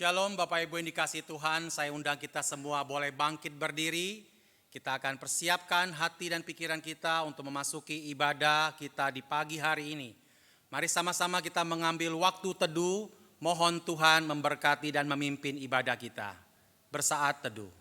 Shalom Bapak Ibu yang dikasihi Tuhan, saya undang kita semua boleh bangkit berdiri. Kita akan persiapkan hati dan pikiran kita untuk memasuki ibadah kita di pagi hari ini. Mari sama-sama kita mengambil waktu teduh, mohon Tuhan memberkati dan memimpin ibadah kita. Bersaat teduh.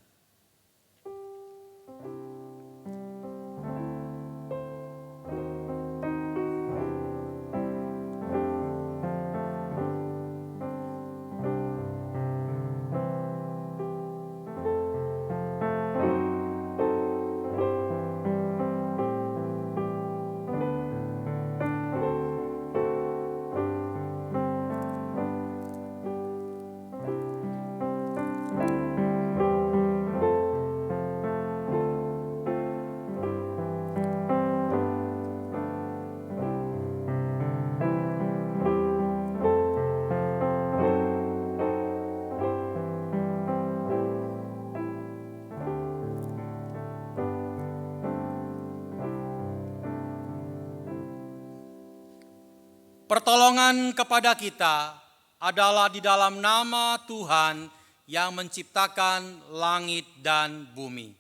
Pertolongan kepada kita adalah di dalam nama Tuhan yang menciptakan langit dan bumi.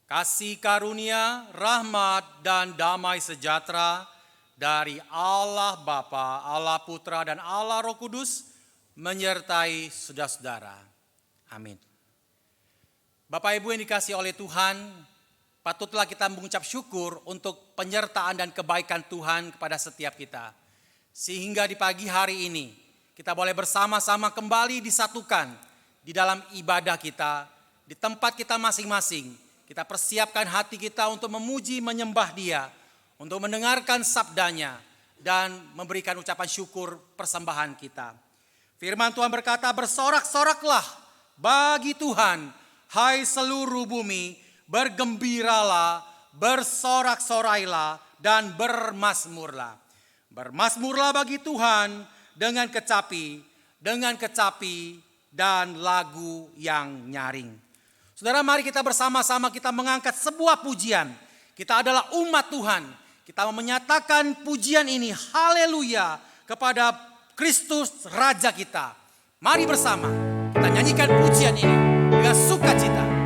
Kasih karunia, rahmat, dan damai sejahtera dari Allah Bapa, Allah Putra, dan Allah Roh Kudus menyertai saudara-saudara. Amin. Bapak Ibu yang dikasihi oleh Tuhan, patutlah kita mengucap syukur untuk penyertaan dan kebaikan Tuhan kepada setiap kita. Sehingga di pagi hari ini kita boleh bersama-sama kembali disatukan di dalam ibadah kita, di tempat kita masing-masing. Kita persiapkan hati kita untuk memuji, menyembah Dia, untuk mendengarkan sabdanya dan memberikan ucapan syukur persembahan kita. Firman Tuhan berkata, bersorak-soraklah bagi Tuhan, hai seluruh bumi, bergembiralah, bersorak-sorailah dan bermazmurlah. Bermazmurlah bagi Tuhan dengan kecapi dan lagu yang nyaring. Saudara, mari kita bersama-sama kita mengangkat sebuah pujian. Kita adalah umat Tuhan. Kita menyatakan pujian ini, haleluya, kepada Kristus Raja kita. Mari bersama kita nyanyikan pujian ini dengan sukacita.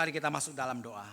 Kita masuk dalam doa.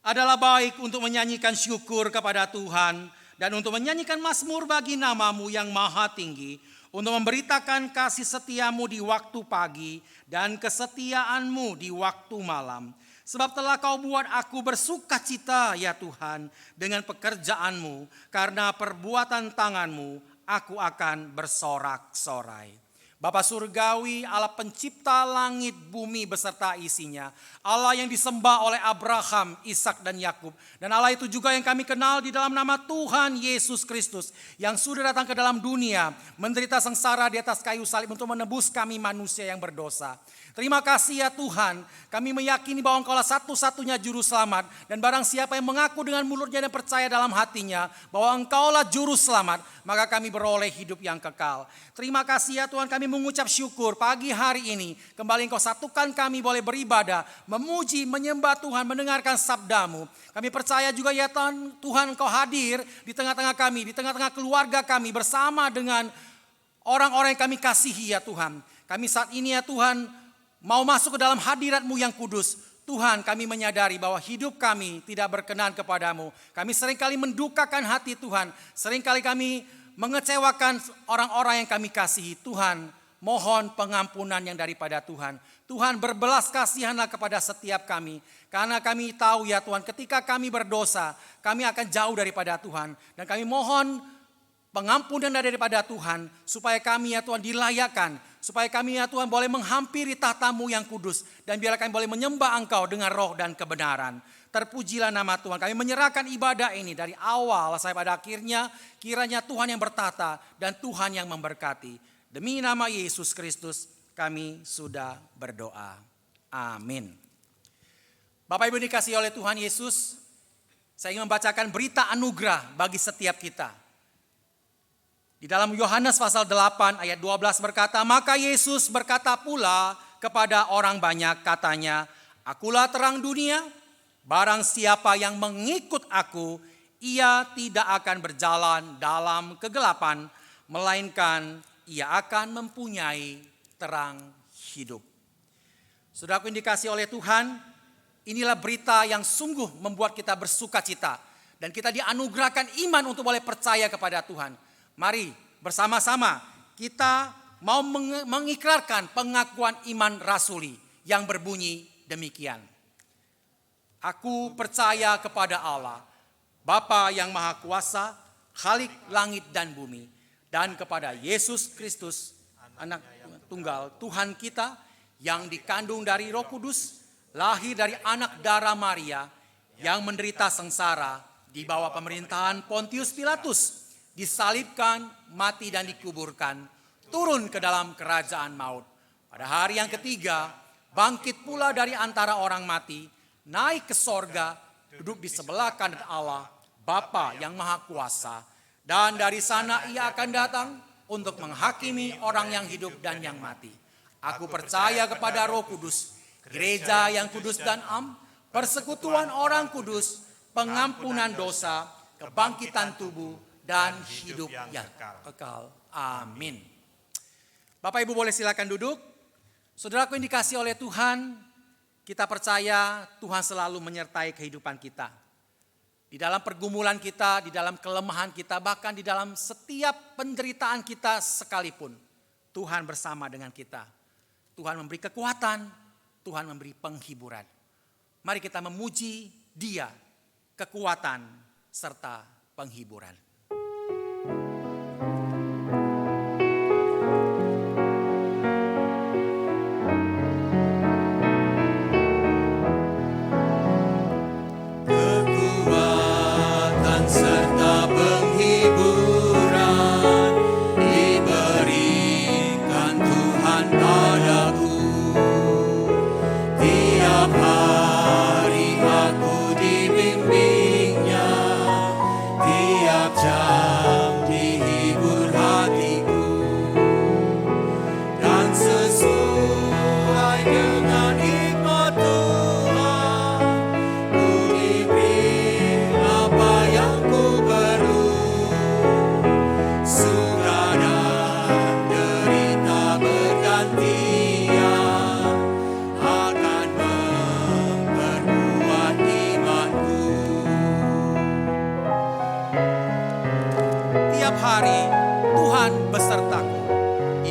Adalah baik untuk menyanyikan syukur kepada Tuhan dan untuk menyanyikan mazmur bagi nama-Mu yang maha tinggi, untuk memberitakan kasih setiamu di waktu pagi dan kesetiaan-Mu di waktu malam. Sebab telah Kau buat aku bersukacita ya Tuhan dengan pekerjaan-Mu, karena perbuatan tangan-Mu aku akan bersorak-sorai. Bapa surgawi, Allah pencipta langit bumi beserta isinya. Allah yang disembah oleh Abraham, Ishak dan Yakub. Dan Allah itu juga yang kami kenal di dalam nama Tuhan Yesus Kristus. Yang sudah datang ke dalam dunia, menderita sengsara di atas kayu salib untuk menebus kami manusia yang berdosa. Terima kasih ya Tuhan, kami meyakini bahwa Engkaulah satu-satunya juru selamat. Dan barang siapa yang mengaku dengan mulutnya dan percaya dalam hatinya bahwa Engkaulah juru selamat, maka kami beroleh hidup yang kekal. Terima kasih ya Tuhan, kami mengucap syukur pagi hari ini. Kembali Engkau satukan kami boleh beribadah, memuji, menyembah Tuhan, mendengarkan sabdamu. Kami percaya juga ya Tuhan Engkau hadir di tengah-tengah kami, di tengah-tengah keluarga kami bersama dengan orang-orang yang kami kasihi ya Tuhan. Kami saat ini ya Tuhan mau masuk ke dalam hadirat-Mu yang kudus. Tuhan, kami menyadari bahwa hidup kami tidak berkenan kepadamu. Kami seringkali mendukakan hati Tuhan. Seringkali kami mengecewakan orang-orang yang kami kasihi. Tuhan, mohon pengampunan yang daripada Tuhan. Tuhan, berbelas kasihanlah kepada setiap kami. Karena kami tahu ya Tuhan, ketika kami berdosa, kami akan jauh daripada Tuhan. Dan kami mohon pengampunan daripada Tuhan, supaya kami ya Tuhan dilayakkan, supaya kami ya Tuhan boleh menghampiri tahta-Mu yang kudus, dan biarlah kami boleh menyembah Engkau dengan roh dan kebenaran. Terpujilah nama Tuhan, kami menyerahkan ibadah ini dari awal sampai pada akhirnya, kiranya Tuhan yang bertata dan Tuhan yang memberkati. Demi nama Yesus Kristus kami sudah berdoa. Amin. Bapak Ibu dikasihi oleh Tuhan Yesus, saya ingin membacakan berita anugerah bagi setiap kita. Di dalam Yohanes pasal 8 ayat 12 berkata, maka Yesus berkata pula kepada orang banyak, katanya, akulah terang dunia, barang siapa yang mengikut aku, ia tidak akan berjalan dalam kegelapan, melainkan ia akan mempunyai terang hidup. Saudaraku yang dikasihi oleh Tuhan, inilah berita yang sungguh membuat kita bersuka cita. Dan kita dianugerahkan iman untuk boleh percaya kepada Tuhan. Mari bersama-sama kita mau mengikrarkan pengakuan iman rasuli yang berbunyi demikian. Aku percaya kepada Allah, Bapa yang Maha Kuasa, Khalik langit dan bumi, dan kepada Yesus Kristus, Anak Tunggal Tuhan kita, yang dikandung dari Roh Kudus, lahir dari anak darah Maria, yang menderita sengsara di bawah pemerintahan Pontius Pilatus, disalibkan, mati dan dikuburkan, turun ke dalam kerajaan maut. Pada hari yang ketiga, bangkit pula dari antara orang mati, naik ke sorga, duduk di sebelah kanan Allah, Bapa yang Maha Kuasa. Dan dari sana ia akan datang untuk menghakimi orang yang hidup dan yang mati. Aku percaya kepada Roh Kudus, gereja yang kudus dan am, persekutuan orang kudus, pengampunan dosa, kebangkitan tubuh, dan hidup yang kekal. Amin. Bapak Ibu boleh silakan duduk. Saudaraku yang dikasihi oleh Tuhan, kita percaya Tuhan selalu menyertai kehidupan kita. Di dalam pergumulan kita, di dalam kelemahan kita, bahkan di dalam setiap penderitaan kita sekalipun, Tuhan bersama dengan kita. Tuhan memberi kekuatan, Tuhan memberi penghiburan. Mari kita memuji Dia, kekuatan serta penghiburan.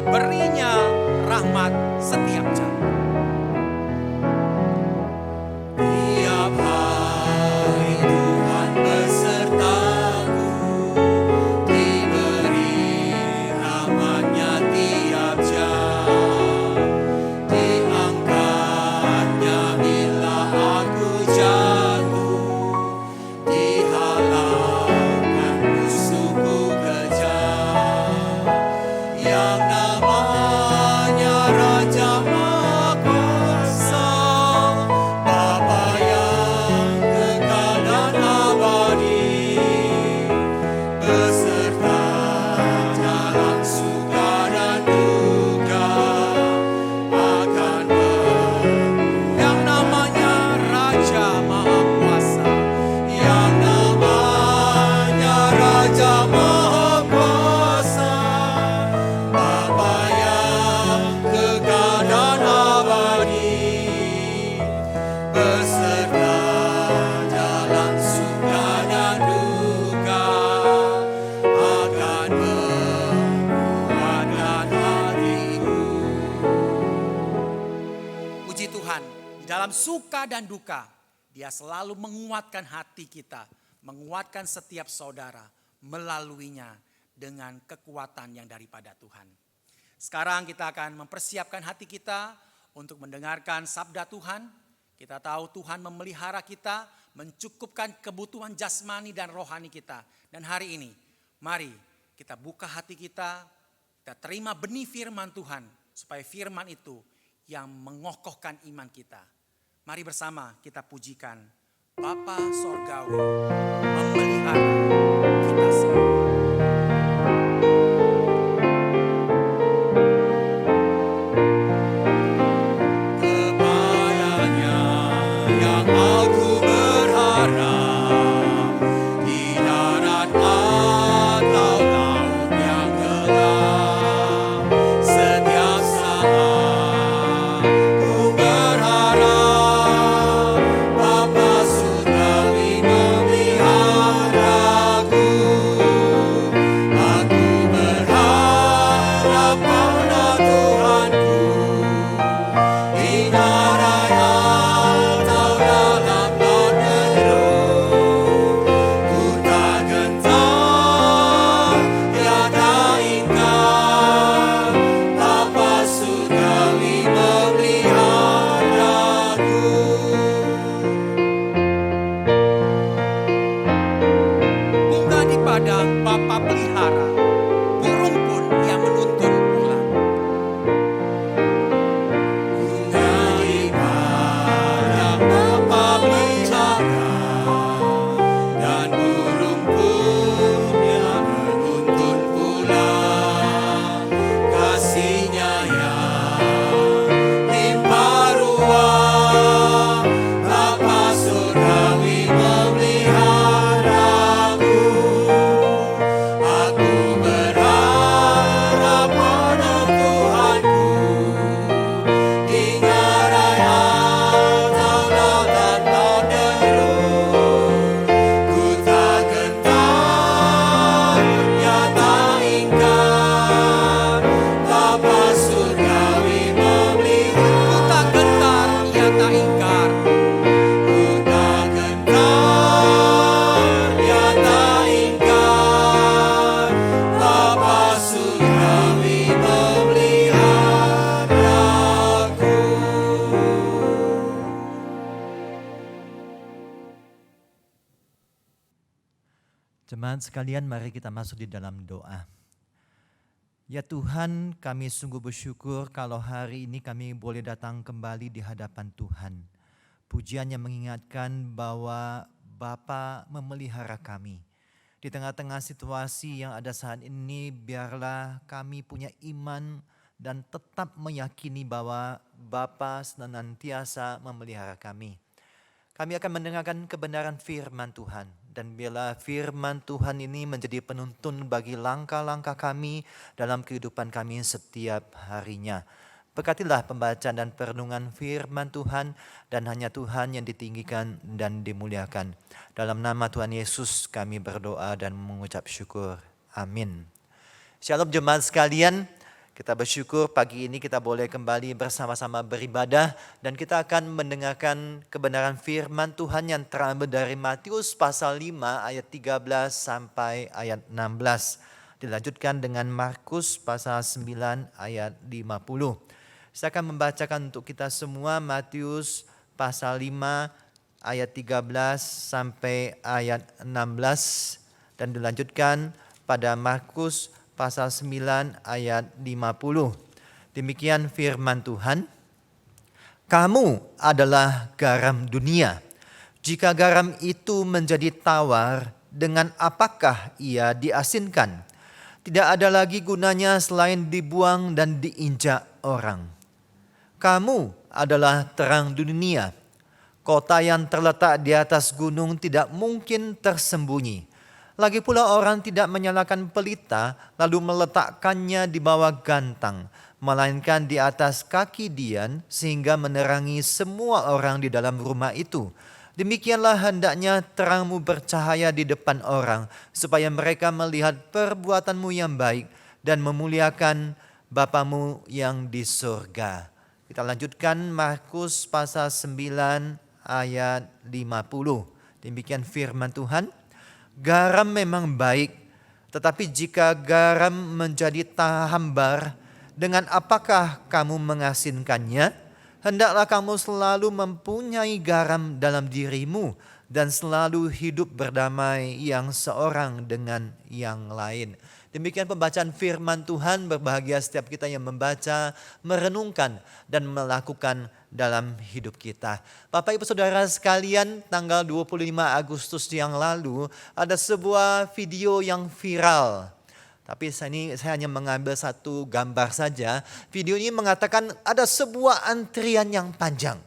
Diberinya rahmat setiap jam. Tiap hari Tuhan besertaku, diberi rahmat-Nya tiap jam. Tuhan di dalam suka dan duka, Dia selalu menguatkan hati kita, menguatkan setiap saudara melaluinya dengan kekuatan yang daripada Tuhan. Sekarang kita akan mempersiapkan hati kita untuk mendengarkan sabda Tuhan. Kita tahu Tuhan memelihara kita, mencukupkan kebutuhan jasmani dan rohani kita. Dan hari ini, mari kita buka hati kita terima benih firman Tuhan, supaya firman itu yang mengokohkan iman kita. Mari bersama kita pujikan Bapa Sorgawi memelihara kita semua. Kepadanya yang aku berharap, di darat atau laut yang gelap, setiap saat ku berharap Bapa Surgawi memeliharaku. Aku berharap pada Tuhanku, di darat atau dalam laut menjeruh. Ku tak gentar, tiada ingkar, Bapa Surgawi memeliharaku. Bunga di padang Bapa pelihara, burung pun yang menuntun pulang. Bunga di padang Bapa pelihara, dan burung pun yang menuntun pulang. Kasih-Nya yang limpah ruah, Bapa Surgawi memeliharaku. Aku berharap pada Tuhanku, di darat atau dalam laut menjeruh. Ku tak gentar, nyata ingkar, Bapa Surgawi memelihara. Ku tak gentar, nyata ingkar. Ku tak gentar, nyata ingkar, Bapa Surgawi memeliharaku. Jemaat sekalian, mari kita masuk di dalam doa. Ya Tuhan, kami sungguh bersyukur kalau hari ini kami boleh datang kembali di hadapan Tuhan. Pujian yang mengingatkan bahwa Bapa memelihara kami. Di tengah-tengah situasi yang ada saat ini, biarlah kami punya iman dan tetap meyakini bahwa Bapa senantiasa memelihara kami. Kami akan mendengarkan kebenaran firman Tuhan. Dan biarlah firman Tuhan ini menjadi penuntun bagi langkah-langkah kami dalam kehidupan kami setiap harinya. Berkatilah pembacaan dan perenungan firman Tuhan, dan hanya Tuhan yang ditinggikan dan dimuliakan. Dalam nama Tuhan Yesus kami berdoa dan mengucap syukur. Amin. Shalom jemaat sekalian. Kita bersyukur pagi ini kita boleh kembali bersama-sama beribadah, dan kita akan mendengarkan kebenaran firman Tuhan yang terambil dari Matius pasal 5 ayat 13 sampai ayat 16. Dilanjutkan dengan Markus pasal 9 ayat 50. Saya akan membacakan untuk kita semua Matius pasal 5 ayat 13 sampai ayat 16, dan dilanjutkan pada Markus pasal 9 ayat 50. Demikian firman Tuhan. Kamu adalah garam dunia. Jika garam itu menjadi tawar, dengan apakah ia diasinkan? Tidak ada lagi gunanya selain dibuang dan diinjak orang. Kamu adalah terang dunia. Kota yang terletak di atas gunung tidak mungkin tersembunyi. Lagi pula orang tidak menyalakan pelita lalu meletakkannya di bawah gantang, melainkan di atas kaki dian sehingga menerangi semua orang di dalam rumah itu. Demikianlah hendaknya terangmu bercahaya di depan orang, supaya mereka melihat perbuatanmu yang baik dan memuliakan Bapamu yang di surga. Kita lanjutkan Markus pasal 9 ayat 50. Demikian firman Tuhan. Garam memang baik, tetapi jika garam menjadi hambar, dengan apakah kamu mengasinkannya? Hendaklah kamu selalu mempunyai garam dalam dirimu dan selalu hidup berdamai yang seorang dengan yang lain. Demikian pembacaan firman Tuhan. Berbahagia setiap kita yang membaca, merenungkan, dan melakukan dalam hidup kita. Bapak Ibu Saudara sekalian, tanggal 25 Agustus yang lalu ada sebuah video yang viral. Tapi saya hanya mengambil satu gambar saja. Video ini mengatakan ada sebuah antrian yang panjang.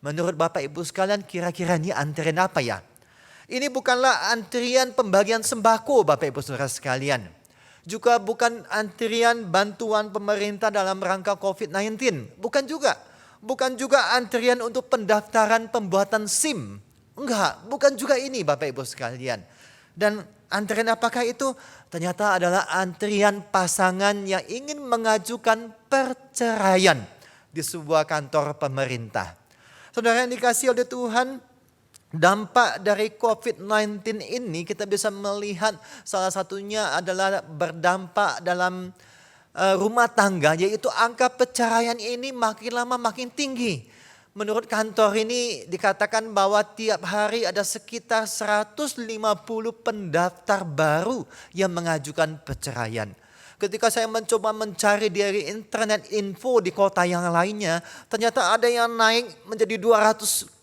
Menurut Bapak Ibu sekalian, kira-kira ini antrian apa ya? Ini bukanlah antrian pembagian sembako Bapak Ibu Saudara sekalian. Juga bukan antrian bantuan pemerintah dalam rangka COVID-19. Bukan juga. Bukan juga antrian untuk pendaftaran pembuatan SIM. Enggak, bukan juga ini Bapak Ibu sekalian. Dan antrian apakah itu? Ternyata adalah antrian pasangan yang ingin mengajukan perceraian di sebuah kantor pemerintah. Saudara yang dikasihi oleh Tuhan, dampak dari COVID-19 ini kita bisa melihat salah satunya adalah berdampak dalam rumah tangga, yaitu angka perceraian ini makin lama makin tinggi. Menurut kantor ini dikatakan bahwa tiap hari ada sekitar 150 pendaftar baru yang mengajukan perceraian. Ketika saya mencoba mencari dari internet info di kota yang lainnya, ternyata ada yang naik menjadi 200%,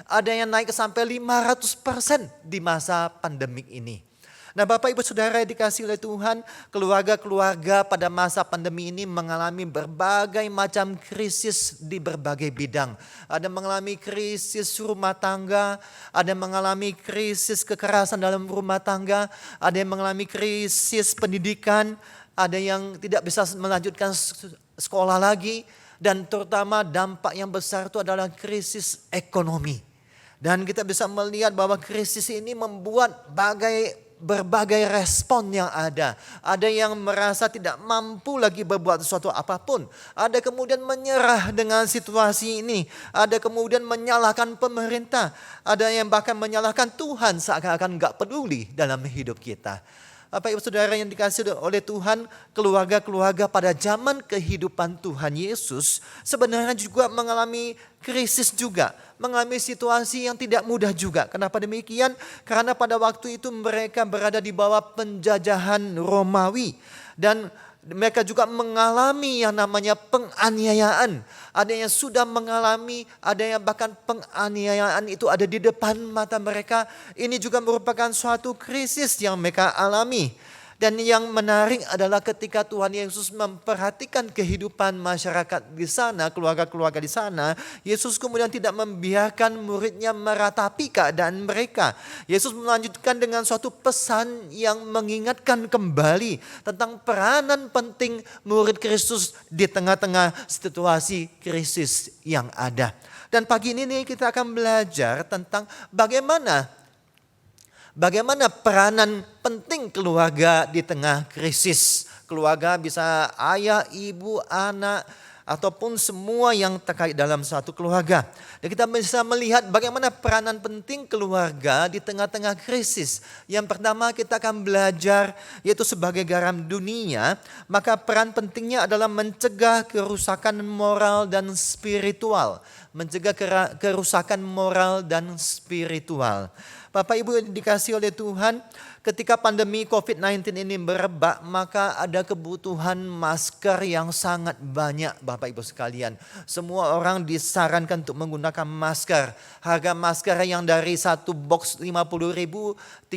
ada yang naik sampai 500% di masa pandemik ini. Nah Bapak Ibu Saudara yang dikasihi oleh Tuhan, keluarga-keluarga pada masa pandemi ini mengalami berbagai macam krisis di berbagai bidang. Ada mengalami krisis rumah tangga, ada mengalami krisis kekerasan dalam rumah tangga, ada yang mengalami krisis pendidikan, ada yang tidak bisa melanjutkan sekolah lagi, dan terutama dampak yang besar itu adalah krisis ekonomi. Dan kita bisa melihat bahwa krisis ini membuat berbagai respon yang ada. Ada yang merasa tidak mampu lagi berbuat sesuatu apapun. Ada kemudian menyerah dengan situasi ini. Ada kemudian menyalahkan pemerintah. Ada yang bahkan menyalahkan Tuhan seakan-akan gak peduli dalam hidup kita. Bapak Ibu Saudara yang dikasihi oleh Tuhan, keluarga-keluarga pada zaman kehidupan Tuhan Yesus sebenarnya juga mengalami krisis juga, mengalami situasi yang tidak mudah juga. Kenapa demikian? Karena pada waktu itu mereka berada di bawah penjajahan Romawi dan mereka juga mengalami yang namanya penganiayaan. Ada yang sudah mengalami, ada yang bahkan penganiayaan itu ada di depan mata mereka. Ini juga merupakan suatu krisis yang mereka alami. Dan yang menarik adalah ketika Tuhan Yesus memperhatikan kehidupan masyarakat di sana, keluarga-keluarga di sana, Yesus kemudian tidak membiarkan muridnya meratapi keadaan mereka. Yesus melanjutkan dengan suatu pesan yang mengingatkan kembali tentang peranan penting murid Kristus di tengah-tengah situasi krisis yang ada. Dan pagi ini kita akan belajar tentang bagaimana peranan penting keluarga di tengah krisis. Keluarga bisa ayah, ibu, anak, ataupun semua yang terkait dalam satu keluarga. Dan kita bisa melihat bagaimana peranan penting keluarga di tengah-tengah krisis. Yang pertama kita akan belajar yaitu sebagai garam dunia. Maka peran pentingnya adalah mencegah kerusakan moral dan spiritual. Mencegah kerusakan moral dan spiritual. Bapak Ibu yang dikasihi oleh Tuhan, ketika pandemi COVID-19 ini merebak, maka ada kebutuhan masker yang sangat banyak Bapak Ibu sekalian. Semua orang disarankan untuk menggunakan masker. Harga masker yang dari satu box 50.000, 35.000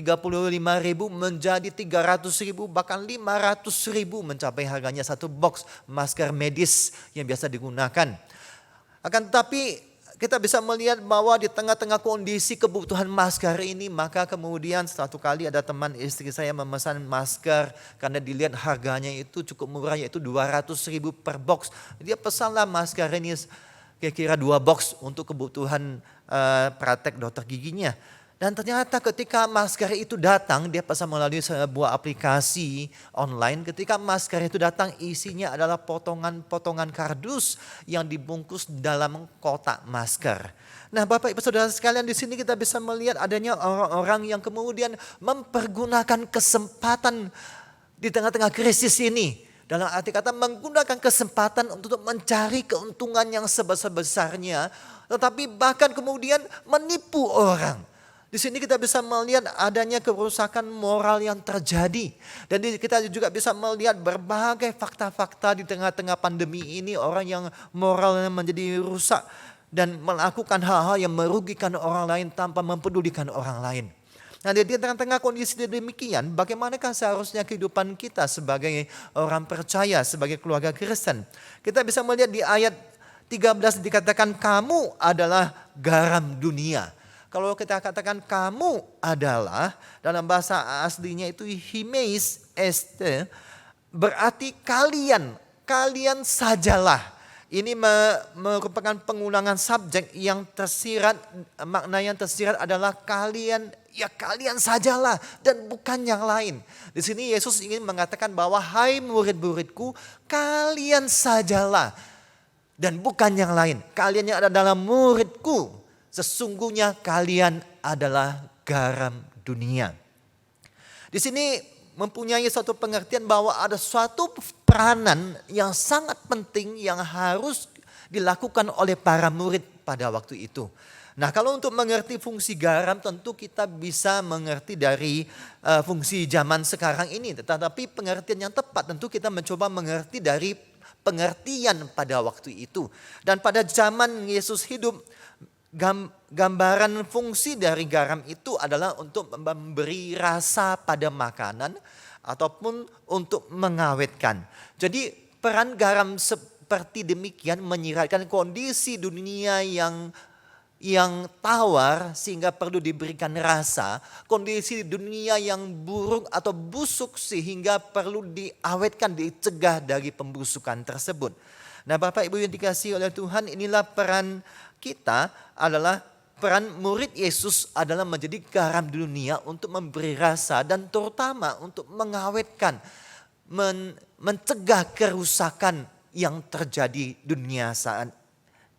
menjadi 300.000 bahkan 500.000 mencapai harganya satu box masker medis yang biasa digunakan. Akan tetapi kita bisa melihat bahwa di tengah-tengah kondisi kebutuhan masker ini, maka kemudian satu kali ada teman istri saya memesan masker karena dilihat harganya itu cukup murah, yaitu 200.000 per box. Dia pesanlah masker ini kira-kira 2 box untuk kebutuhan praktek dokter giginya. Dan ternyata ketika masker itu datang, dia pesan melalui sebuah aplikasi online. Ketika masker itu datang, isinya adalah potongan-potongan kardus yang dibungkus dalam kotak masker. Nah, Bapak Ibu Saudara sekalian, di sini kita bisa melihat adanya orang-orang yang kemudian mempergunakan kesempatan di tengah-tengah krisis ini. Dalam arti kata menggunakan kesempatan untuk mencari keuntungan yang sebesar-besarnya, tetapi bahkan kemudian menipu orang. Di sini kita bisa melihat adanya kerusakan moral yang terjadi. Dan kita juga bisa melihat berbagai fakta-fakta di tengah-tengah pandemi ini, orang yang moralnya menjadi rusak dan melakukan hal-hal yang merugikan orang lain tanpa mempedulikan orang lain. Nah, di tengah-tengah kondisi demikian, bagaimanakah seharusnya kehidupan kita sebagai orang percaya, sebagai keluarga Kristen? Kita bisa melihat di ayat 13 dikatakan kamu adalah garam dunia. Kalau kita katakan kamu adalah, dalam bahasa aslinya itu himeis este, berarti kalian sajalah. Ini merupakan pengulangan subjek yang tersirat, makna yang tersirat adalah kalian sajalah dan bukan yang lain. Di sini Yesus ingin mengatakan bahwa hai murid-muridku, kalian sajalah dan bukan yang lain. Kalian yang ada dalam muridku. Sesungguhnya kalian adalah garam dunia. Di sini mempunyai suatu pengertian bahwa ada suatu peranan yang sangat penting yang harus dilakukan oleh para murid pada waktu itu. Nah, kalau untuk mengerti fungsi garam tentu kita bisa mengerti dari fungsi zaman sekarang ini. Tetapi pengertian yang tepat tentu kita mencoba mengerti dari pengertian pada waktu itu. Dan pada zaman Yesus hidup, gambaran fungsi dari garam itu adalah untuk memberi rasa pada makanan ataupun untuk mengawetkan. Jadi peran garam seperti demikian menyiratkan kondisi dunia yang tawar sehingga perlu diberikan rasa, kondisi dunia yang buruk atau busuk sehingga perlu diawetkan, dicegah dari pembusukan tersebut. Nah, Bapak Ibu yang dikasihi oleh Tuhan, inilah peran kita adalah peran murid Yesus adalah menjadi garam dunia untuk memberi rasa dan terutama untuk mengawetkan, mencegah kerusakan yang terjadi dunia saat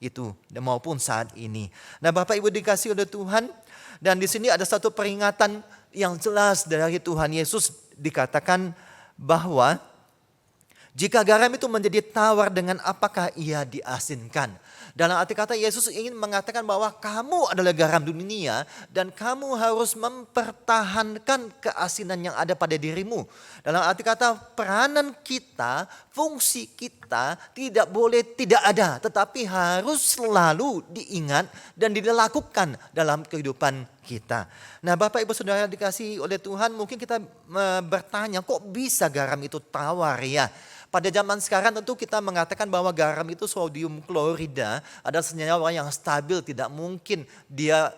itu maupun saat ini. Nah, Bapak Ibu dikasihi oleh Tuhan, dan di sini ada satu peringatan yang jelas dari Tuhan Yesus, dikatakan bahwa jika garam itu menjadi tawar, dengan apakah ia diasinkan? Dalam arti kata Yesus ingin mengatakan bahwa kamu adalah garam dunia dan kamu harus mempertahankan keasinan yang ada pada dirimu. Dalam arti kata peranan kita, fungsi kita tidak boleh tidak ada, tetapi harus selalu diingat dan dilakukan dalam kehidupan kita. Nah, Bapak Ibu Saudara dikasihi oleh Tuhan, mungkin kita bertanya, kok bisa garam itu tawar ya? Pada zaman sekarang tentu kita mengatakan bahwa garam itu sodium klorida, ada senyawa yang stabil, tidak mungkin dia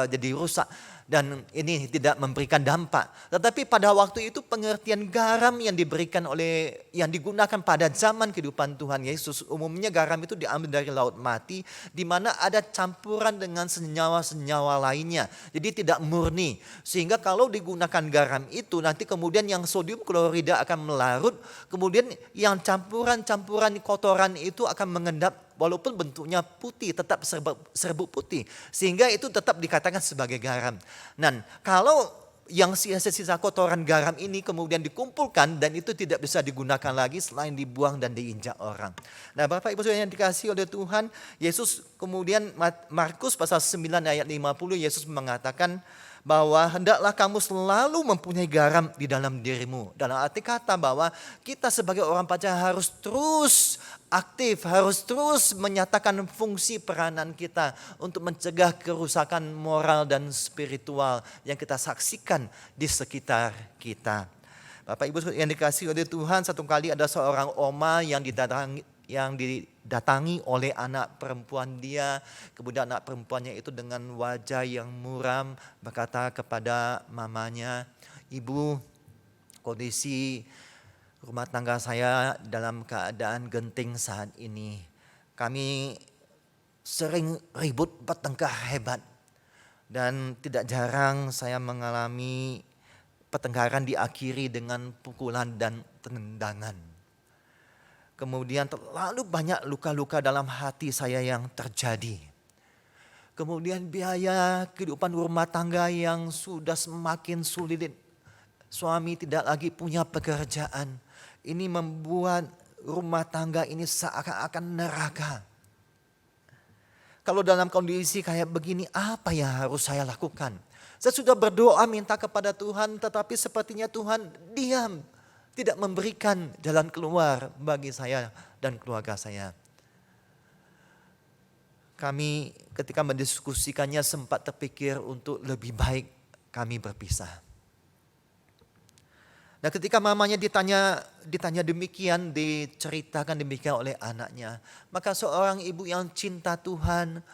jadi rusak dan ini tidak memberikan dampak. Tetapi pada waktu itu pengertian garam yang digunakan pada zaman kehidupan Tuhan Yesus, umumnya garam itu diambil dari laut mati, di mana ada campuran dengan senyawa-senyawa lainnya. Jadi tidak murni. Sehingga kalau digunakan garam itu nanti kemudian yang sodium klorida akan melarut, kemudian yang campuran-campuran kotoran itu akan mengendap, walaupun bentuknya putih tetap serbuk putih, sehingga itu tetap dikatakan sebagai garam. Dan kalau yang sisa-sisa kotoran garam ini kemudian dikumpulkan dan itu tidak bisa digunakan lagi selain dibuang dan diinjak orang. Nah, Bapak Ibu Saudara yang dikasihi oleh Tuhan, Yesus kemudian Markus pasal 9 ayat 50, Yesus mengatakan bahwa hendaklah kamu selalu mempunyai garam di dalam dirimu. Dalam arti kata bahwa kita sebagai orang percaya harus terus aktif, harus terus menyatakan fungsi peranan kita untuk mencegah kerusakan moral dan spiritual yang kita saksikan di sekitar kita. Bapak Ibu yang dikasihi oleh Tuhan, satu kali ada seorang oma yang didatangi oleh anak perempuan dia. Kemudian anak perempuannya itu dengan wajah yang muram berkata kepada mamanya, "Ibu, kondisi rumah tangga saya dalam keadaan genting saat ini. Kami sering ribut, bertengkar hebat. Dan tidak jarang saya mengalami pertengkaran diakhiri dengan pukulan dan tendangan. Kemudian terlalu banyak luka-luka dalam hati saya yang terjadi. Kemudian biaya kehidupan rumah tangga yang sudah semakin sulit. Suami tidak lagi punya pekerjaan. Ini membuat rumah tangga ini seakan-akan neraka. Kalau dalam kondisi kayak begini, apa yang harus saya lakukan? Saya sudah berdoa minta kepada Tuhan, tetapi sepertinya Tuhan diam. Tidak memberikan jalan keluar bagi saya dan keluarga saya. Kami ketika mendiskusikannya sempat terpikir untuk lebih baik kami berpisah. Nah, ketika mamanya ditanya demikian, diceritakan demikian oleh anaknya, maka seorang ibu yang cinta Tuhan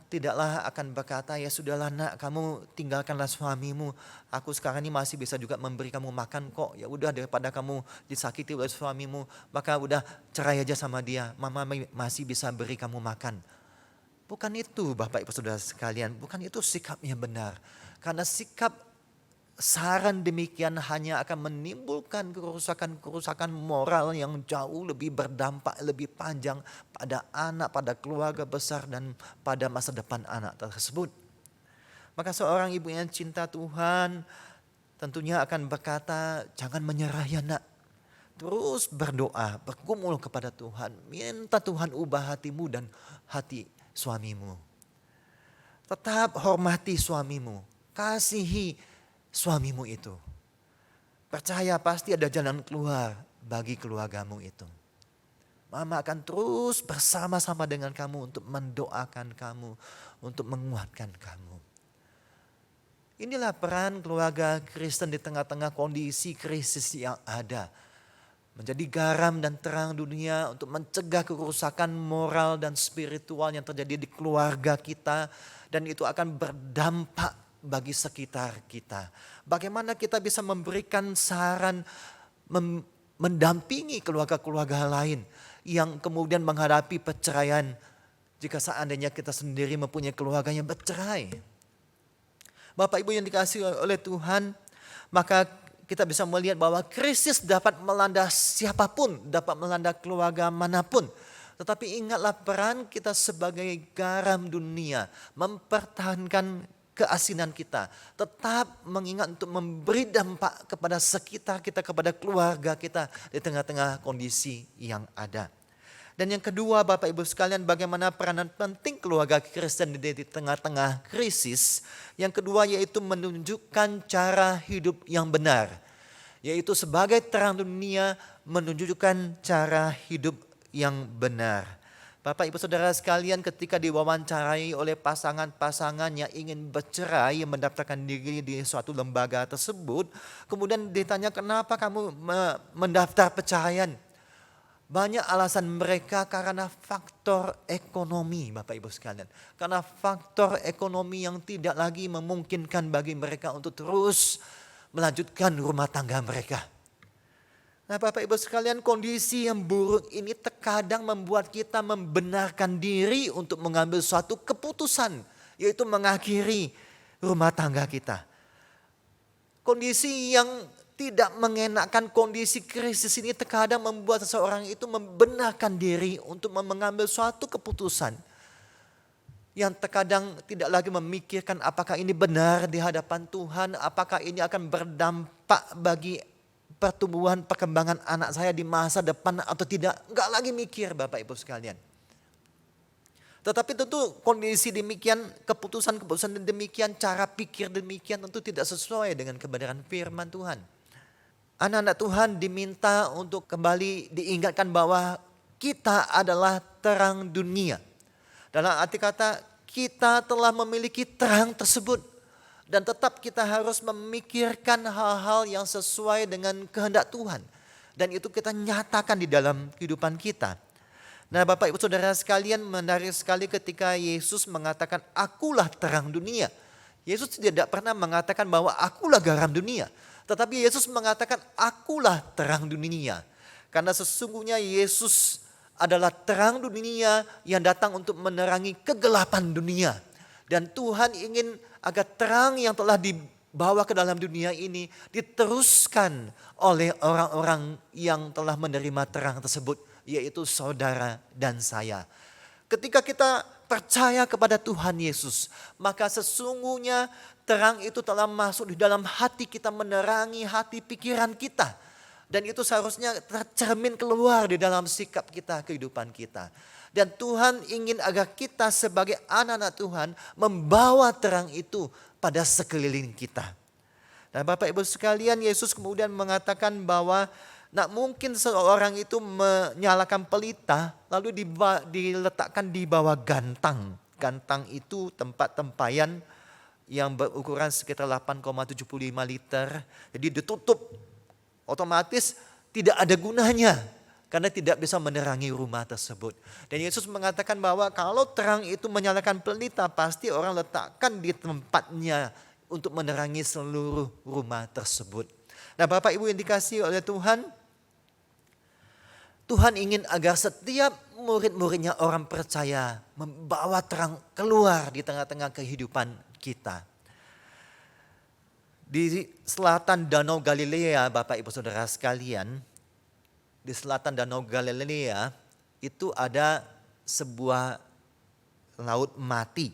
tidaklah akan berkata, ya sudahlah nak, kamu tinggalkanlah suamimu. Aku sekarang ini masih bisa juga memberi kamu makan kok. Ya udah, daripada kamu disakiti oleh suamimu, maka udah cerai aja sama dia. Mama masih bisa beri kamu makan. Bukan itu Bapak Ibu Saudara sekalian, bukan itu sikapnya benar. Karena sikap saran demikian hanya akan menimbulkan kerusakan moral yang jauh lebih berdampak, lebih panjang pada anak, pada keluarga besar dan pada masa depan anak tersebut. Maka seorang ibu yang cinta Tuhan tentunya akan berkata, jangan menyerah ya nak. Terus berdoa, bergumul kepada Tuhan, minta Tuhan ubah hatimu dan hati suamimu. Tetap hormati suamimu, kasihi suamimu itu. Percaya pasti ada jalan keluar bagi keluargamu itu. Mama akan terus bersama-sama dengan kamu untuk mendoakan kamu, untuk menguatkan kamu. Inilah peran keluarga Kristen di tengah-tengah kondisi krisis yang ada. Menjadi garam dan terang dunia untuk mencegah kerusakan moral dan spiritual yang terjadi di keluarga kita. Dan itu akan berdampak bagi sekitar kita. Bagaimana kita bisa memberikan saran, mendampingi keluarga-keluarga lain yang kemudian menghadapi perceraian jika seandainya kita sendiri mempunyai keluarga yang bercerai. Bapak Ibu yang dikasihi oleh Tuhan, maka kita bisa melihat bahwa krisis dapat melanda siapapun, dapat melanda keluarga manapun. Tetapi ingatlah peran kita sebagai garam dunia, mempertahankan keasinan kita, tetap mengingat untuk memberi dampak kepada sekitar kita, kepada keluarga kita di tengah-tengah kondisi yang ada. Dan yang kedua Bapak Ibu sekalian, bagaimana peranan penting keluarga Kristen di tengah-tengah krisis. Yang kedua yaitu menunjukkan cara hidup yang benar. Yaitu sebagai terang dunia menunjukkan cara hidup yang benar. Bapak Ibu Saudara sekalian, ketika diwawancarai oleh pasangan-pasangan yang ingin bercerai, yang mendaftarkan diri di suatu lembaga tersebut, kemudian ditanya kenapa kamu mendaftar perceraian? Banyak alasan mereka karena faktor ekonomi Bapak Ibu sekalian. Karena faktor ekonomi yang tidak lagi memungkinkan bagi mereka untuk terus melanjutkan rumah tangga mereka. Nah Bapak Ibu sekalian, kondisi yang buruk ini terkadang membuat kita membenarkan diri untuk mengambil suatu keputusan. Yaitu mengakhiri rumah tangga kita. Kondisi yang tidak mengenakan, kondisi krisis ini terkadang membuat seseorang itu membenarkan diri untuk mengambil suatu keputusan. Yang terkadang tidak lagi memikirkan apakah ini benar di hadapan Tuhan. Apakah ini akan berdampak bagi pertumbuhan perkembangan anak saya di masa depan atau tidak. Enggak lagi mikir Bapak Ibu sekalian. Tetapi tentu kondisi demikian, keputusan-keputusan demikian, cara pikir demikian tentu tidak sesuai dengan kebenaran firman Tuhan. Anak-anak Tuhan diminta untuk kembali diingatkan bahwa kita adalah terang dunia. Dalam arti kata kita telah memiliki terang tersebut. Dan tetap kita harus memikirkan hal-hal yang sesuai dengan kehendak Tuhan. Dan itu kita nyatakan di dalam kehidupan kita. Nah Bapak Ibu Saudara sekalian, menarik sekali ketika Yesus mengatakan akulah terang dunia. Yesus tidak pernah mengatakan bahwa akulah garam dunia. Tetapi Yesus mengatakan akulah terang dunia. Karena sesungguhnya Yesus adalah terang dunia yang datang untuk menerangi kegelapan dunia. Dan Tuhan ingin agar terang yang telah dibawa ke dalam dunia ini diteruskan oleh orang-orang yang telah menerima terang tersebut, yaitu saudara dan saya. Ketika kita percaya kepada Tuhan Yesus, maka sesungguhnya terang itu telah masuk di dalam hati kita, menerangi hati pikiran kita. Dan itu seharusnya tercermin keluar di dalam sikap kita, kehidupan kita. Dan Tuhan ingin agar kita sebagai anak-anak Tuhan membawa terang itu pada sekeliling kita. Dan Bapak Ibu sekalian, Yesus kemudian mengatakan bahwa nak mungkin seorang itu menyalakan pelita lalu diletakkan di bawah gantang. Gantang itu tempat tempayan yang berukuran sekitar 8,75 liter. Jadi ditutup, otomatis tidak ada gunanya karena tidak bisa menerangi rumah tersebut. Dan Yesus mengatakan bahwa kalau terang itu menyalakan pelita, pasti orang letakkan di tempatnya untuk menerangi seluruh rumah tersebut. Nah, Bapak Ibu yang dikasihi oleh Tuhan, Tuhan ingin agar setiap murid-muridnya orang percaya membawa terang keluar di tengah-tengah kehidupan kita. Di selatan Danau Galilea, Bapak Ibu Saudara sekalian, di selatan Danau Galilea itu ada sebuah laut mati.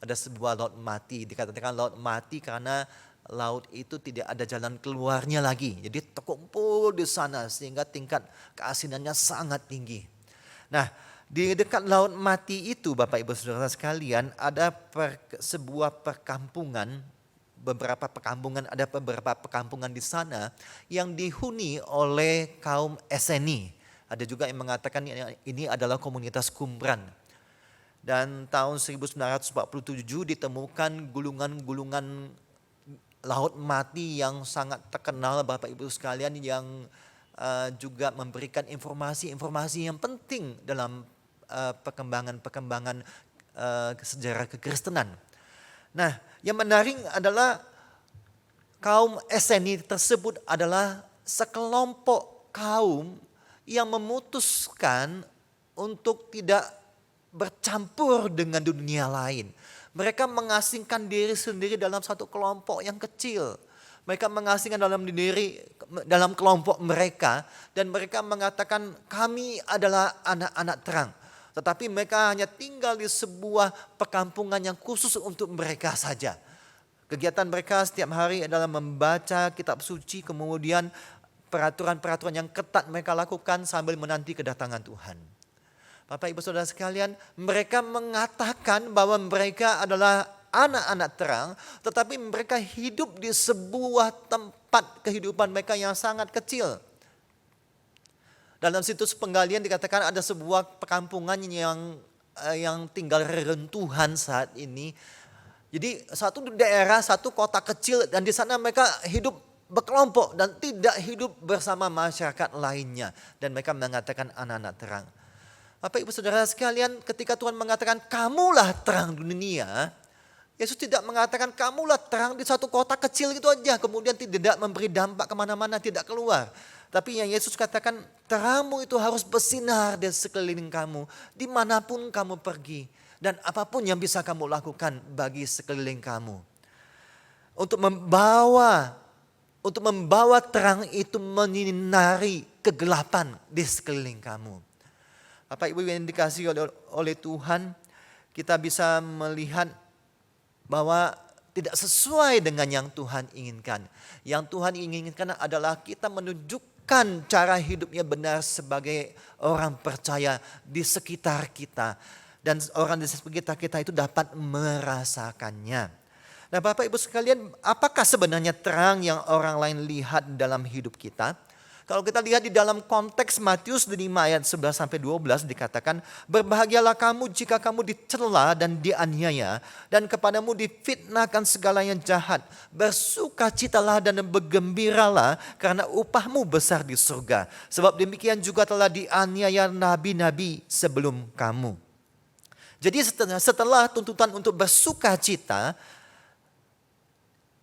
Ada sebuah laut mati, dikatakan laut mati karena laut itu tidak ada jalan keluarnya lagi. Jadi terkumpul di sana sehingga tingkat keasinannya sangat tinggi. Nah, di dekat laut mati itu Bapak Ibu Saudara sekalian ada sebuah perkampungan, ada beberapa perkampungan di sana yang dihuni oleh kaum Esseni. Ada juga yang mengatakan ini adalah komunitas Qumran. Dan tahun 1947 ditemukan gulungan-gulungan laut mati yang sangat terkenal Bapak Ibu sekalian, yang juga memberikan informasi-informasi yang penting dalam perkembangan sejarah kekristenan. Nah, yang menarik adalah kaum Esseni tersebut adalah sekelompok kaum yang memutuskan untuk tidak bercampur dengan dunia lain. Mereka mengasingkan diri sendiri dalam satu kelompok yang kecil. Mereka mengasingkan dalam kelompok mereka, dan mereka mengatakan kami adalah anak-anak terang. Tetapi mereka hanya tinggal di sebuah perkampungan yang khusus untuk mereka saja. Kegiatan mereka setiap hari adalah membaca kitab suci, kemudian peraturan-peraturan yang ketat mereka lakukan sambil menanti kedatangan Tuhan. Bapak Ibu Saudara sekalian, mereka mengatakan bahwa mereka adalah anak-anak terang, tetapi mereka hidup di sebuah tempat kehidupan mereka yang sangat kecil. Dalam situs penggalian dikatakan ada sebuah perkampungan yang tinggal reruntuhan saat ini. Jadi satu daerah, satu kota kecil, dan di sana mereka hidup berkelompok dan tidak hidup bersama masyarakat lainnya. Dan mereka mengatakan anak-anak terang. Bapak Ibu Saudara sekalian, ketika Tuhan mengatakan kamulah terang dunia, Yesus tidak mengatakan kamulah terang di satu kota kecil gitu aja, kemudian tidak memberi dampak kemana-mana, tidak keluar. Tapi yang Yesus katakan, terangmu itu harus bersinar di sekeliling kamu, dimanapun kamu pergi. Dan apapun yang bisa kamu lakukan bagi sekeliling kamu. Untuk membawa terang itu menyinari kegelapan di sekeliling kamu. Bapak Ibu yang dikasihi oleh Tuhan, kita bisa melihat bahwa tidak sesuai dengan yang Tuhan inginkan. Yang Tuhan inginkan adalah kita menunjukkan cara hidupnya benar sebagai orang percaya di sekitar kita. Dan orang di sekitar kita itu dapat merasakannya. Nah Bapak Ibu sekalian, apakah sebenarnya terang yang orang lain lihat dalam hidup kita? Kalau kita lihat di dalam konteks Matius 5 ayat 11-12 dikatakan, berbahagialah kamu jika kamu dicela dan dianiaya dan kepadamu difitnahkan segala yang jahat. Bersukacitalah dan bergembiralah karena upahmu besar di surga. Sebab demikian juga telah dianiaya nabi-nabi sebelum kamu. Jadi setelah tuntutan untuk bersukacita,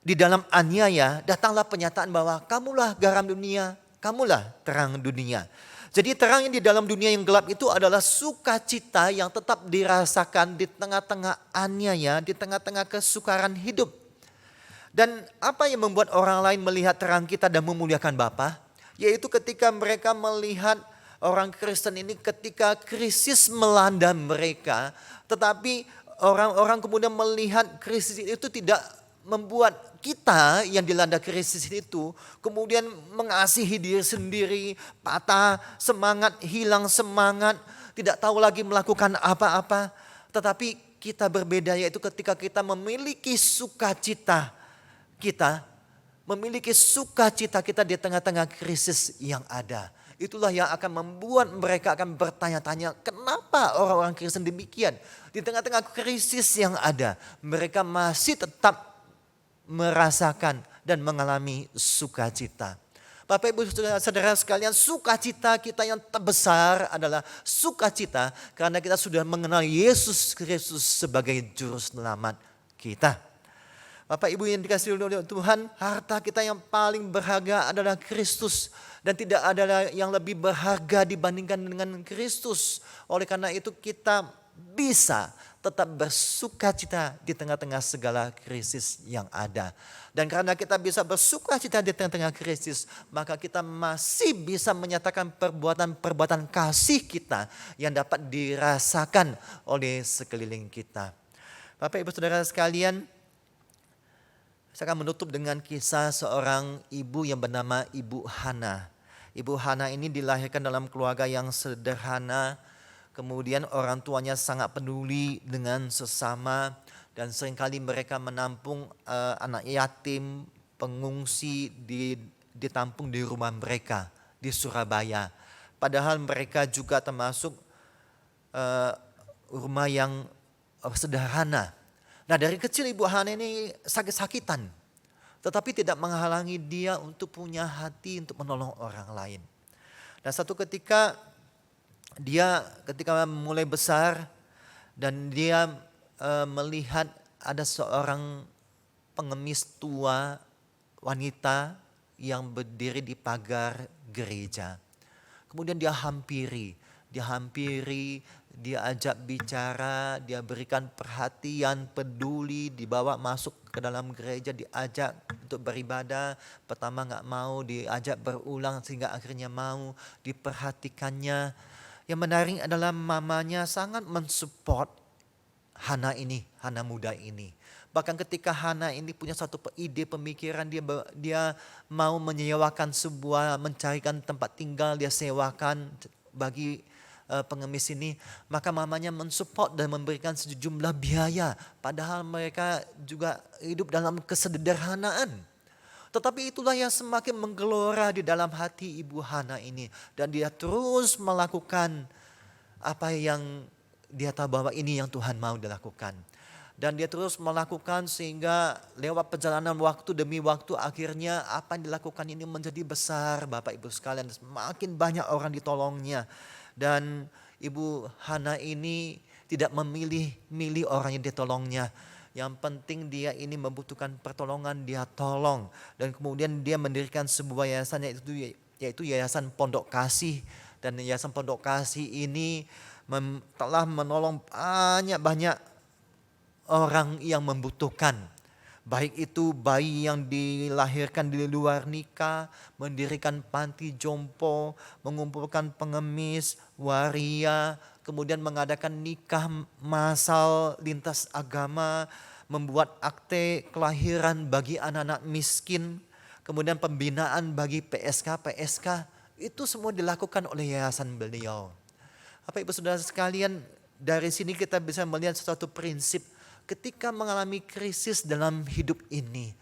di dalam aniaya datanglah penyataan bahwa kamulah garam dunia, kamulah terang dunia. Jadi terang yang di dalam dunia yang gelap itu adalah sukacita yang tetap dirasakan di tengah-tengah aniaya, di tengah-tengah kesukaran hidup. Dan apa yang membuat orang lain melihat terang kita dan memuliakan Bapa? Yaitu ketika mereka melihat orang Kristen ini ketika krisis melanda mereka. Tetapi orang-orang kemudian melihat krisis itu tidak membuat kita yang dilanda krisis itu kemudian mengasihi diri sendiri, patah semangat, hilang semangat, tidak tahu lagi melakukan apa-apa. Tetapi kita berbeda, yaitu ketika kita memiliki sukacita kita di tengah-tengah krisis yang ada. Itulah yang akan membuat mereka akan bertanya-tanya, kenapa orang-orang Kristen demikian? Di tengah-tengah krisis yang ada, mereka masih tetap merasakan dan mengalami sukacita. Bapak Ibu Saudara sekalian, sukacita kita yang terbesar adalah sukacita karena kita sudah mengenal Yesus Kristus sebagai juru selamat kita. Bapak Ibu yang dikasihi oleh Tuhan, harta kita yang paling berharga adalah Kristus. Dan tidak ada yang lebih berharga dibandingkan dengan Kristus. Oleh karena itu kita bisa tetap bersukacita di tengah-tengah segala krisis yang ada. Dan karena kita bisa bersukacita di tengah-tengah krisis, maka kita masih bisa menyatakan perbuatan-perbuatan kasih kita yang dapat dirasakan oleh sekeliling kita. Bapak Ibu Saudara sekalian, saya akan menutup dengan kisah seorang ibu yang bernama Ibu Hana. Ibu Hana ini dilahirkan dalam keluarga yang sederhana. Kemudian orang tuanya sangat peduli dengan sesama. Dan seringkali mereka menampung anak yatim, pengungsi ditampung di rumah mereka di Surabaya. Padahal mereka juga termasuk rumah yang sederhana. Nah, dari kecil Ibu Hana ini sakit-sakitan, tetapi tidak menghalangi dia untuk punya hati untuk menolong orang lain. Dan satu ketika mulai besar dan dia melihat ada seorang pengemis tua wanita yang berdiri di pagar gereja. Kemudian dia hampiri, dia ajak bicara, dia berikan perhatian, peduli, dibawa masuk ke dalam gereja, diajak untuk beribadah. Pertama gak mau, diajak berulang sehingga akhirnya mau, diperhatikannya. Yang menarik adalah mamanya sangat mensupport Hana muda ini. Bahkan ketika Hana ini punya satu ide pemikiran, dia mau mencarikan tempat tinggal, dia sewakan bagi pengemis ini, maka mamanya mensupport dan memberikan sejumlah biaya. Padahal mereka juga hidup dalam kesederhanaan. Tetapi itulah yang semakin menggelora di dalam hati Ibu Hana ini. Dan dia terus melakukan apa yang dia tahu bahwa ini yang Tuhan mau dilakukan. Dan dia terus melakukan sehingga lewat perjalanan waktu demi waktu akhirnya apa yang dilakukan ini menjadi besar Bapak Ibu sekalian. Semakin banyak orang ditolongnya. Dan Ibu Hana ini tidak memilih orang yang ditolongnya. Yang penting dia ini membutuhkan pertolongan, dia tolong. Dan kemudian dia mendirikan sebuah yayasan yaitu Yayasan Pondok Kasih. Dan Yayasan Pondok Kasih ini telah menolong banyak orang yang membutuhkan. Baik itu bayi yang dilahirkan di luar nikah, mendirikan panti jompo, mengumpulkan pengemis, waria, kemudian mengadakan nikah massal lintas agama, membuat akte kelahiran bagi anak-anak miskin, kemudian pembinaan bagi PSK, itu semua dilakukan oleh yayasan beliau. Bapak Ibu Saudara sekalian, dari sini kita bisa melihat suatu prinsip. Ketika mengalami krisis dalam hidup ini,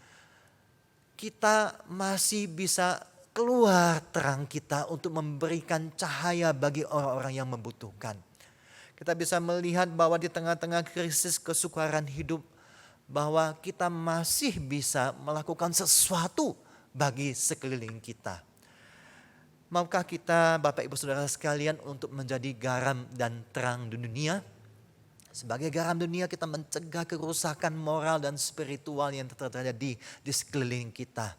kita masih bisa keluar terang kita untuk memberikan cahaya bagi orang-orang yang membutuhkan. Kita bisa melihat bahwa di tengah-tengah krisis kesukaran hidup, bahwa kita masih bisa melakukan sesuatu bagi sekeliling kita. Maukah kita Bapak Ibu Saudara sekalian untuk menjadi garam dan terang di dunia? Sebagai garam dunia kita mencegah kerusakan moral dan spiritual yang terjadi di sekeliling kita.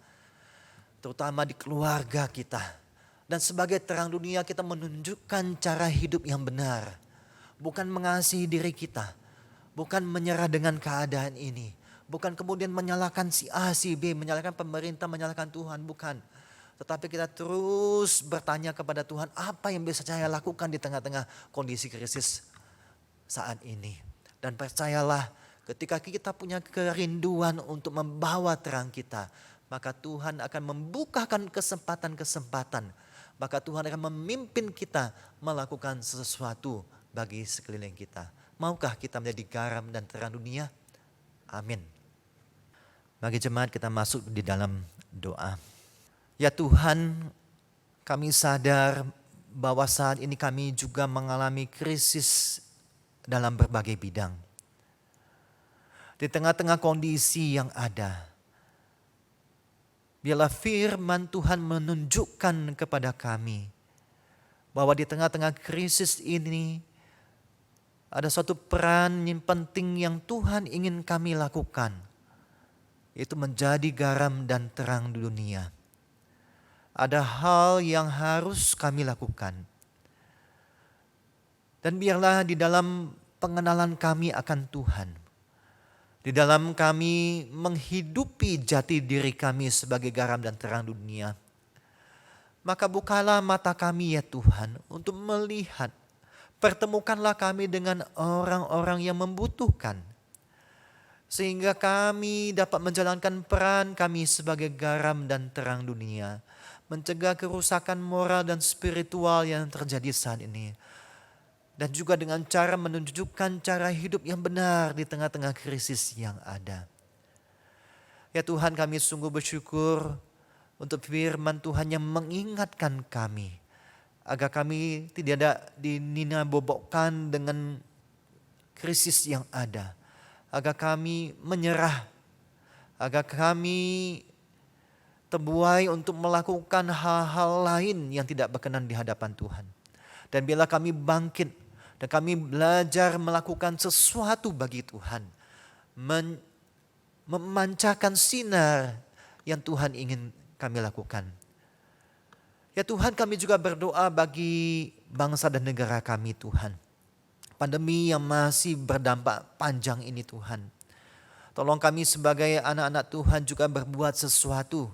Terutama di keluarga kita. Dan sebagai terang dunia kita menunjukkan cara hidup yang benar. Bukan mengasihi diri kita. Bukan menyerah dengan keadaan ini. Bukan kemudian menyalahkan si A, si B, menyalahkan pemerintah, menyalahkan Tuhan. Bukan. Tetapi kita terus bertanya kepada Tuhan, apa yang bisa saya lakukan di tengah-tengah kondisi krisis saat ini. Dan percayalah, ketika kita punya kerinduan untuk membawa terang kita, maka Tuhan akan membukakan kesempatan-kesempatan. Maka Tuhan akan memimpin kita melakukan sesuatu bagi sekeliling kita. Maukah kita menjadi garam dan terang dunia? Amin. Bagi jemaat kita masuk di dalam doa. Ya Tuhan, kami sadar bahwa saat ini kami juga mengalami krisis dalam berbagai bidang. Di tengah-tengah kondisi yang ada, biarlah firman Tuhan menunjukkan kepada kami bahwa di tengah-tengah krisis ini ada suatu peran yang penting yang Tuhan ingin kami lakukan, yaitu menjadi garam dan terang dunia. Ada hal yang harus kami lakukan. Dan biarlah di dalam pengenalan kami akan Tuhan, di dalam kami menghidupi jati diri kami sebagai garam dan terang dunia, maka bukalah mata kami ya Tuhan untuk melihat, pertemukanlah kami dengan orang-orang yang membutuhkan, sehingga kami dapat menjalankan peran kami sebagai garam dan terang dunia, mencegah kerusakan moral dan spiritual yang terjadi saat ini. Dan juga dengan cara menunjukkan cara hidup yang benar di tengah-tengah krisis yang ada. Ya Tuhan, kami sungguh bersyukur untuk firman Tuhan yang mengingatkan kami, agar kami tidak ada dinina-bobokkan dengan krisis yang ada. Agar kami menyerah, agar kami terbuai untuk melakukan hal-hal lain yang tidak berkenan di hadapan Tuhan. Dan bila kami bangkit dan kami belajar melakukan sesuatu bagi Tuhan, memancarkan sinar yang Tuhan ingin kami lakukan. Ya Tuhan, kami juga berdoa bagi bangsa dan negara kami Tuhan. Pandemi yang masih berdampak panjang ini Tuhan. Tolong kami sebagai anak-anak Tuhan juga berbuat sesuatu.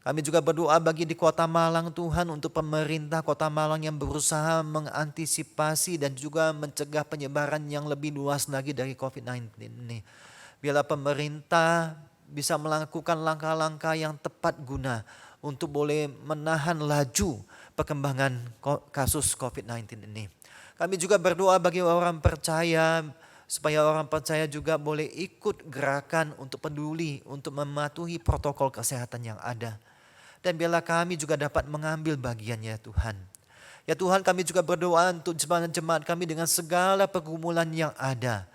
Kami juga berdoa bagi di Kota Malang Tuhan, untuk pemerintah Kota Malang yang berusaha mengantisipasi dan juga mencegah penyebaran yang lebih luas lagi dari COVID-19 ini. Biarlah pemerintah bisa melakukan langkah-langkah yang tepat guna untuk boleh menahan laju perkembangan kasus COVID-19 ini. Kami juga berdoa bagi orang percaya, supaya orang percaya juga boleh ikut gerakan untuk peduli, untuk mematuhi protokol kesehatan yang ada. Dan biarlah kami juga dapat mengambil bagiannya Tuhan. Ya Tuhan, kami juga berdoa untuk jemaat-jemaat kami dengan segala pergumulan yang ada.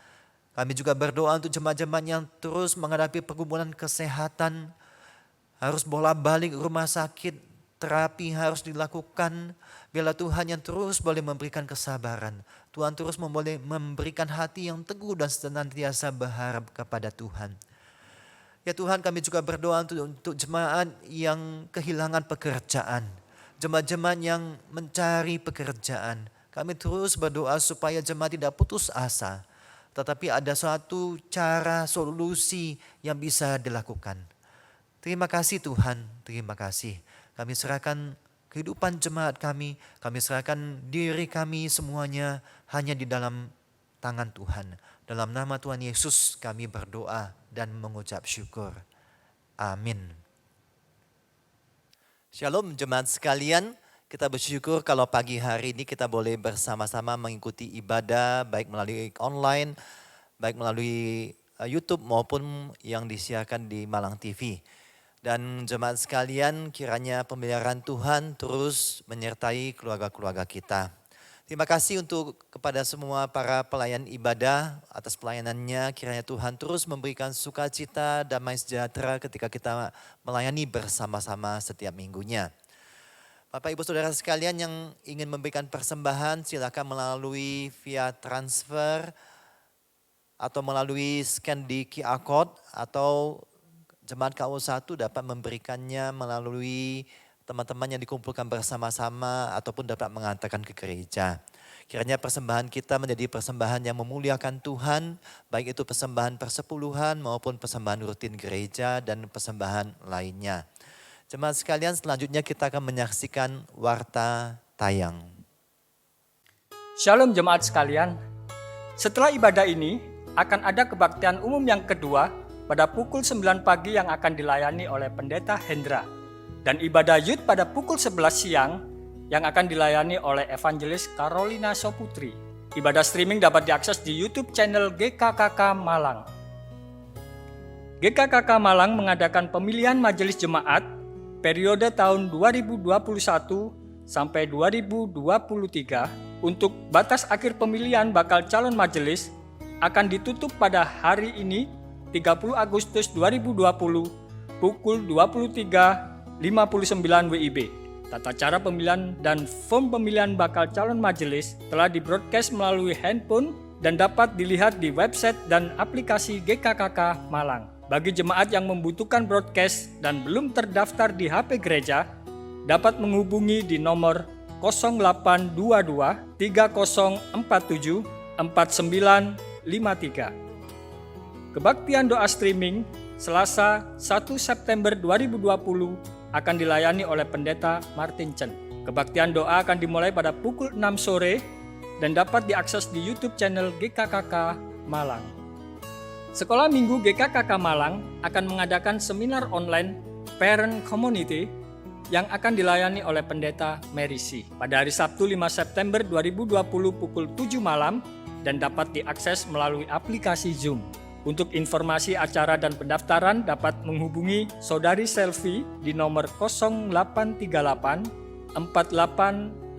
Kami juga berdoa untuk jemaat-jemaat yang terus menghadapi pergumulan kesehatan, harus bolak-balik rumah sakit, terapi harus dilakukan. Biarlah Tuhan yang terus boleh memberikan kesabaran. Tuhan terus boleh memberikan hati yang teguh dan senantiasa berharap kepada Tuhan. Ya Tuhan, kami juga berdoa untuk jemaat yang kehilangan pekerjaan. Jemaat-jemaat yang mencari pekerjaan. Kami terus berdoa supaya jemaat tidak putus asa. Tetapi ada suatu cara, solusi yang bisa dilakukan. Terima kasih Tuhan, terima kasih. Kami serahkan kehidupan jemaat kami serahkan diri kami semuanya hanya di dalam tangan Tuhan. Dalam nama Tuhan Yesus kami berdoa dan mengucap syukur. Amin. Shalom jemaat sekalian, kita bersyukur kalau pagi hari ini kita boleh bersama-sama mengikuti ibadah baik melalui online, baik melalui YouTube maupun yang disiarkan di Malang TV. Dan jemaat sekalian, kiranya pemeliharaan Tuhan terus menyertai keluarga-keluarga kita. Terima kasih kepada semua para pelayan ibadah atas pelayanannya. Kiranya Tuhan terus memberikan sukacita, damai sejahtera ketika kita melayani bersama-sama setiap minggunya. Bapak Ibu Saudara sekalian yang ingin memberikan persembahan, silakan melalui via transfer atau melalui scan di QR Code, atau Jemaat KU1 dapat memberikannya melalui teman-teman yang dikumpulkan bersama-sama ataupun dapat mengantarkan ke gereja. Kiranya persembahan kita menjadi persembahan yang memuliakan Tuhan, baik itu persembahan persepuluhan maupun persembahan rutin gereja dan persembahan lainnya. Jemaat sekalian, selanjutnya kita akan menyaksikan warta tayang. Shalom jemaat sekalian, setelah ibadah ini akan ada kebaktian umum yang kedua pada pukul 9 pagi yang akan dilayani oleh Pendeta Hendra. Dan ibadah Youth pada pukul 11 siang yang akan dilayani oleh Evangelis Carolina Soputri. Ibadah streaming dapat diakses di YouTube channel GKKK Malang. GKKK Malang mengadakan pemilihan majelis jemaat periode tahun 2021 sampai 2023. Untuk batas akhir pemilihan bakal calon majelis akan ditutup pada hari ini 30 Agustus 2020 pukul 23.59 WIB. Tata cara pemilihan dan form pemilihan bakal calon majelis telah di-broadcast melalui handphone dan dapat dilihat di website dan aplikasi GKKK Malang. Bagi jemaat yang membutuhkan broadcast dan belum terdaftar di HP gereja, dapat menghubungi di nomor 0822 3047 4953. Kebaktian doa streaming Selasa 1 September 2020 akan dilayani oleh Pendeta Martin Chen. Kebaktian doa akan dimulai pada pukul 6 sore dan dapat diakses di YouTube channel GKKK Malang. Sekolah Minggu GKKK Malang akan mengadakan seminar online Parent Community yang akan dilayani oleh Pendeta Merisi pada hari Sabtu 5 September 2020 pukul 7 malam dan dapat diakses melalui aplikasi Zoom. Untuk informasi acara dan pendaftaran dapat menghubungi Saudari Selvi di nomor 0838 4884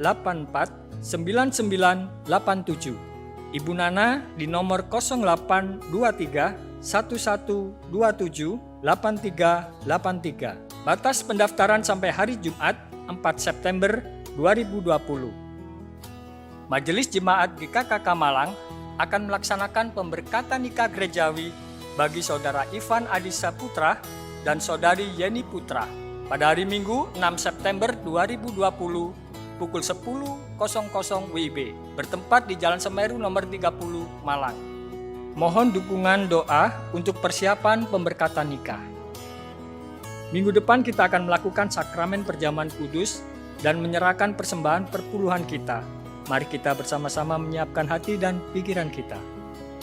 9987. Ibu Nana di nomor 0823 1127 8383. Batas pendaftaran sampai hari Jumat 4 September 2020. Majelis Jemaat GKKK Malang akan melaksanakan pemberkatan nikah gerejawi bagi Saudara Ivan Adisa Putra dan Saudari Yeni Putra pada hari Minggu 6 September 2020 pukul 10.00 WIB bertempat di Jalan Semeru nomor 30 Malang. Mohon dukungan doa untuk persiapan pemberkatan nikah. Minggu depan kita akan melakukan sakramen perjamuan kudus dan menyerahkan persembahan perpuluhan kita. Mari kita bersama-sama menyiapkan hati dan pikiran kita.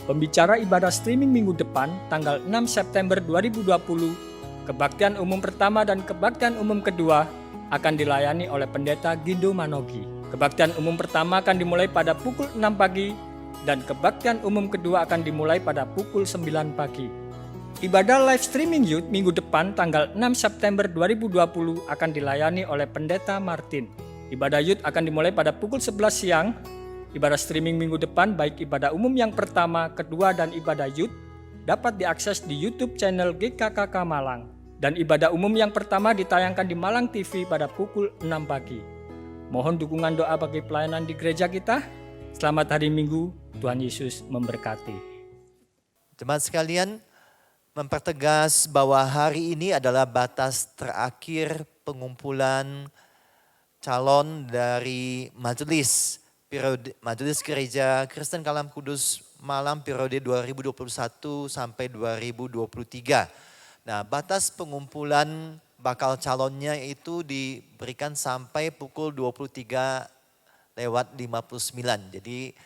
Pembicara ibadah streaming minggu depan tanggal 6 September 2020, kebaktian umum pertama dan kebaktian umum kedua akan dilayani oleh Pendeta Gindo Manogi. Kebaktian umum pertama akan dimulai pada pukul 6 pagi dan kebaktian umum kedua akan dimulai pada pukul 9 pagi. Ibadah live streaming Youth minggu depan tanggal 6 September 2020 akan dilayani oleh Pendeta Martin. Ibadah Youth akan dimulai pada pukul 11 siang. Ibadah streaming minggu depan baik ibadah umum yang pertama, kedua, dan ibadah Youth dapat diakses di YouTube channel GKKK Malang. Dan ibadah umum yang pertama ditayangkan di Malang TV pada pukul 6 pagi. Mohon dukungan doa bagi pelayanan di gereja kita. Selamat hari Minggu, Tuhan Yesus memberkati. Jemaat sekalian, mempertegas bahwa hari ini adalah batas terakhir pengumpulan calon dari majelis Gereja Kristen Kalam Kudus Malang periode 2021 sampai 2023. Nah, batas pengumpulan bakal calonnya itu diberikan sampai pukul 23:59. Jadi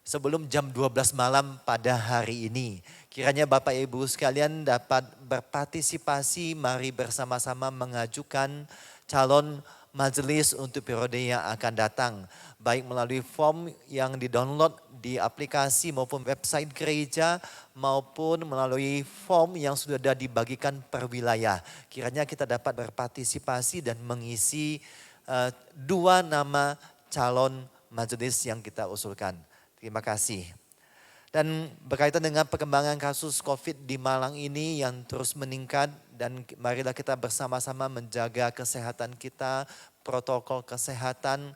sebelum jam 12 malam pada hari ini. Kiranya Bapak Ibu sekalian dapat berpartisipasi, mari bersama-sama mengajukan calon majelis untuk periode yang akan datang. Baik melalui form yang di-download di aplikasi maupun website gereja maupun melalui form yang sudah dibagikan per wilayah. Kiranya kita dapat berpartisipasi dan mengisi 2 nama calon majelis yang kita usulkan. Terima kasih. Dan berkaitan dengan perkembangan kasus COVID di Malang ini yang terus meningkat, dan marilah kita bersama-sama menjaga kesehatan kita, protokol kesehatan.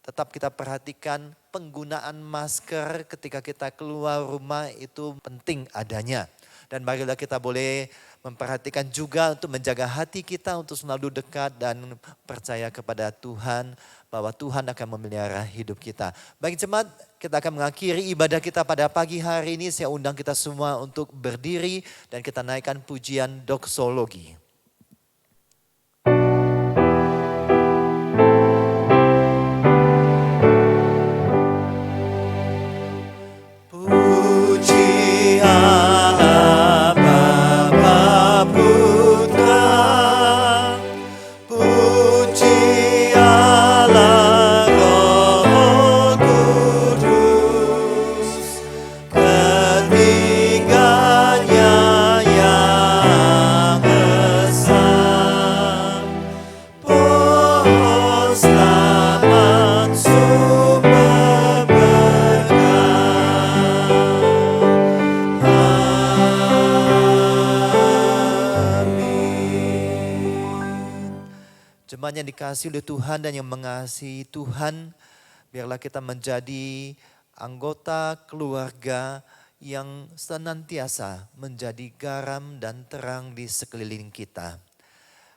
Tetap kita perhatikan penggunaan masker ketika kita keluar rumah itu penting adanya. Dan marilah kita boleh memperhatikan juga untuk menjaga hati kita untuk selalu dekat dan percaya kepada Tuhan, bahwa Tuhan akan memelihara hidup kita. Baik jemaat, kita akan mengakhiri ibadah kita pada pagi hari ini. Saya undang kita semua untuk berdiri dan kita naikkan pujian doksologi. Puji Allah Bapa Putra, puji Allah Roh Kudus, ketiganya yang esa, pohon selamat sumber berkah. Jemaat yang dikasihi oleh Tuhan dan yang mengasihi Tuhan, biarlah kita menjadi anggota keluarga yang senantiasa menjadi garam dan terang di sekeliling kita.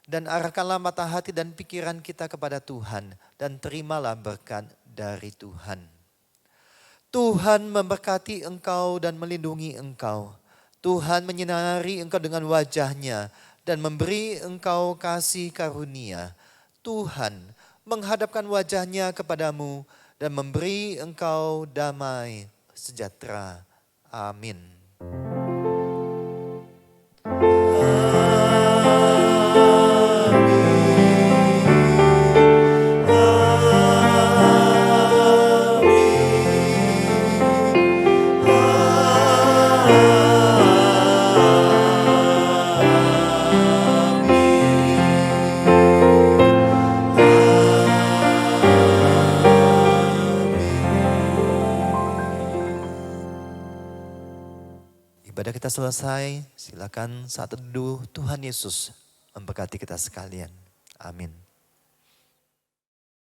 Dan arahkanlah mata hati dan pikiran kita kepada Tuhan dan terimalah berkat dari Tuhan. Tuhan memberkati engkau dan melindungi engkau. Tuhan menyinari engkau dengan wajah-Nya dan memberi engkau kasih karunia. Tuhan menghadapkan wajah-Nya kepadamu dan memberi engkau damai sejahtera. Amin. Ibadah kita selesai, silakan saat teduh Tuhan Yesus memberkati kita sekalian. Amin.